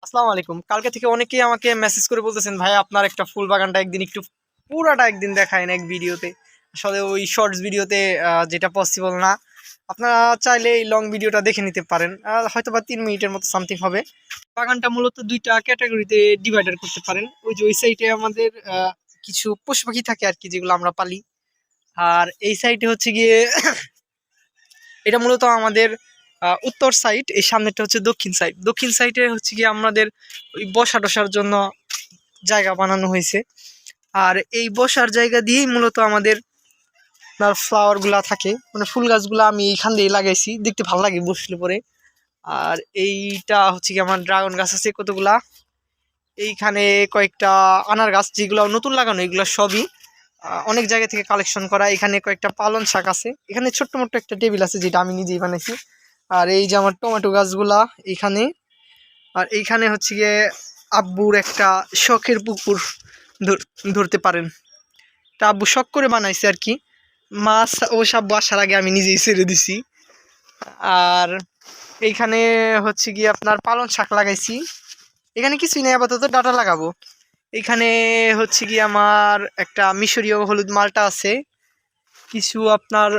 আসসালামু আলাইকুম। কালকে থেকে অনেকেই আমাকে মেসেজ করে বলতেছেন, ভাই আপনার একটা ফুল বাগানটা একদিন একটু পুরাটা একদিন দেখায়েন এক ভিডিওতে। আসলে ওই শর্টস ভিডিওতে যেটা পসিবল না। আপনারা চাইলে এই লং ভিডিওটা দেখে নিতে পারেন। হয়তোবা 3 মিনিটের মতো সামথিং হবে। বাগানটা মূলত 2টা ক্যাটাগরিতে ডিভাইডার করতে পারেন। ওই যে ওই সাইডে আমাদের কিছু পশু পাখি থাকে আরকি, যেগুলো আমরা পালি। আর এই সাইডে হচ্ছে গিয়ে এটা মূলত আমাদের উত্তর সাইড, এই সামনেটা হচ্ছে দক্ষিণ সাইড। দক্ষিণ সাইডে হচ্ছে গিয়ে আমাদের ওই বসা টসার জন্য জায়গা বানানো হয়েছে। আর এই বসার জায়গা দিয়েই মূলত আমাদের ফ্লাওয়ার গুলা থাকে, মানে ফুল গাছগুলো আমি এইখান দিয়ে লাগাইছি, দেখতে ভালো লাগে বসলে পরে। আর এইটা হচ্ছে কি আমার ড্রাগন গাছ আছে কতগুলা। এইখানে কয়েকটা আনার গাছ, যেগুলো নতুন লাগানো, এগুলো সবই অনেক জায়গা থেকে কালেকশন করা। এখানে কয়েকটা পালন শাক আছে। এখানে ছোট্ট মোট্ট একটা টেবিল আছে, যেটা আমি নিজেই বানাইছি। আর এই যে আমার টমেটো গাছগুলা এইখানে। আর এইখানে হচ্ছে গিয়ে আব্বুর একটা শখের পুকুর ধরতে পারেন। তা আব্বু শখ করে বানাইছে আর কি। মাছ ও সব আসার আগে আমি নিজেই ছেড়ে দিছি। আর এইখানে হচ্ছে গিয়ে আপনার পালং শাক লাগাইছি। এখানে কিছুই নেই, আপাতত ডাটা লাগাবো। এইখানে হচ্ছে গিয়ে আমার একটা মিশরীয় হলুদ মালটা আছে, কিছু আপনার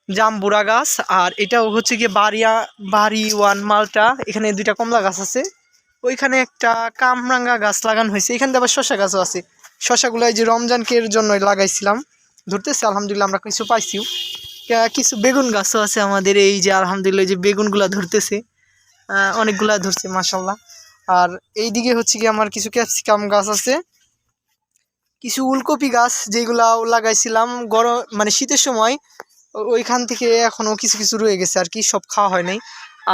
জাম্বুরা গাছ। আর এটাও হচ্ছে গিয়ে বাড়ি ওয়ান মালটা। এখানে 2টা কমলা গাছ আছে। ওইখানে একটা কামরাঙ্গা গাছ লাগানো হয়েছে। এখানে আবার শশা গাছও আছে। শশাগুলো এই যে রমজানকের জন্য লাগাইছিলাম, ধরতেছে আলহামদুলিল্লাহ, আমরা কিছু পাইছিও। কিছু বেগুন গাছও আছে আমাদের, এই যে আলহামদুলিল্লাহ এই যে বেগুনগুলা ধরতেছে, অনেকগুলা ধরছে মাশাল্লাহ। আর এইদিকে হচ্ছে কি আমার কিছু ক্যাপসিকাম গাছ আছে, কিছু উলকপি গাছ যেগুলাও লাগাইছিলাম গরম মানে শীতের সময়। ওইখান থেকে এখনো কিছু কিছু রয়ে গেছে আর কি, সব খাওয়া হয় নাই।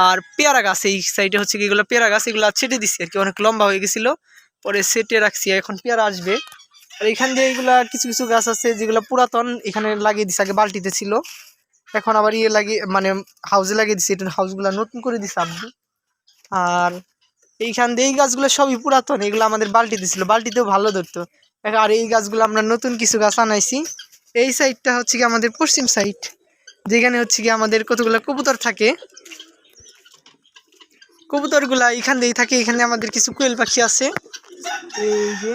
আর পেয়ারা গাছ এই সাইডে হচ্ছে কি, এগুলো পেয়ারা গাছ, এগুলো ছেটে দিচ্ছি আর কি, অনেক লম্বা হয়ে গেছিলো, পরে সেটে রাখছি, এখন পেয়ারা আসবে। আর এখান দিয়ে এগুলা কিছু কিছু গাছ আছে যেগুলো পুরাতন, এখানে লাগিয়ে দিচ্ছে, আগে বালতিতে ছিল, এখন আবার ইয়ে লাগিয়ে মানে হাউসে লাগিয়ে দিচ্ছে, এটা হাউসগুলো নতুন করে দিচ্ছে আব্বু। আর এইখান দিয়ে এই গাছগুলো সবই পুরাতন, এগুলো আমাদের বালতিতে ছিল, বালতিতেও ভালো ধরতো। আর এই গাছগুলো আমরা নতুন কিছু গাছ আনাইছি। এই সাইডটা হচ্ছে কি আমাদের পশ্চিম সাইড, যেখানে হচ্ছে কি আমাদের কতগুলো কবুতর থাকে। কবুতরগুলা এখান দিয়েই থাকে। এখানে আমাদের কিছু কোয়েল পাখি আছে, এই যে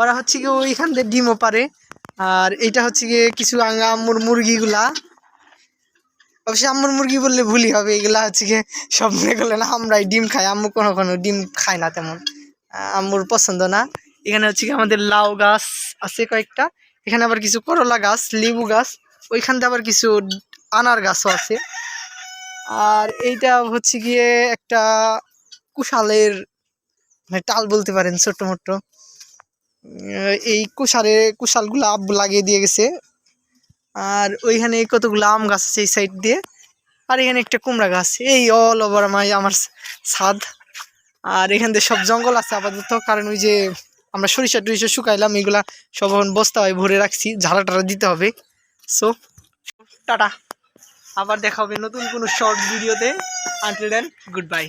ওরা হচ্ছে কি ওইখান দিয়ে ডিমও পারে। আর এইটা হচ্ছে গিয়ে কিছু আম্মুর মুরগিগুলা, অবশ্যই আম্মুর মুরগি বললে ভুলই হবে, এগুলা হচ্ছে গিয়ে সব মনে করলে না, আমরাই ডিম খাই, আম্মু কোনো কোনো ডিম খায় না তেমন, আম্মুর পছন্দ না। এখানে হচ্ছে কি আমাদের লাউ গাছ আছে কয়েকটা। এখানে আবার কিছু করলা গাছ, লেবু গাছ, ওইখান দিয়ে আবার কিছু আনার গাছও আছে। আর এইটা হচ্ছে গিয়ে একটা কুশালের মানে টাল বলতে পারেন, ছোট্ট মোট্ট। এই কুশালগুলো আব্বু লাগিয়ে দিয়ে গেছে। আর ওইখানে কতগুলো আম গাছ আছে এই সাইড দিয়ে। আর এখানে একটা কুমড়া গাছ, এই অল ওভার আমার ছাদ। আর এখান দিয়ে সব জঙ্গল আছে আপাতত, কারণ ওই যে আমরা সরিষা টরিষা শুকাইলাম, এগুলা সব এখন বস্তা হয় ভরে রাখছি, ঝাড়া টাড়া দিতে হবে। সো টাটা, আবার দেখা হবে নতুন কোনো শর্ট ভিডিওতে। Until then, good bye.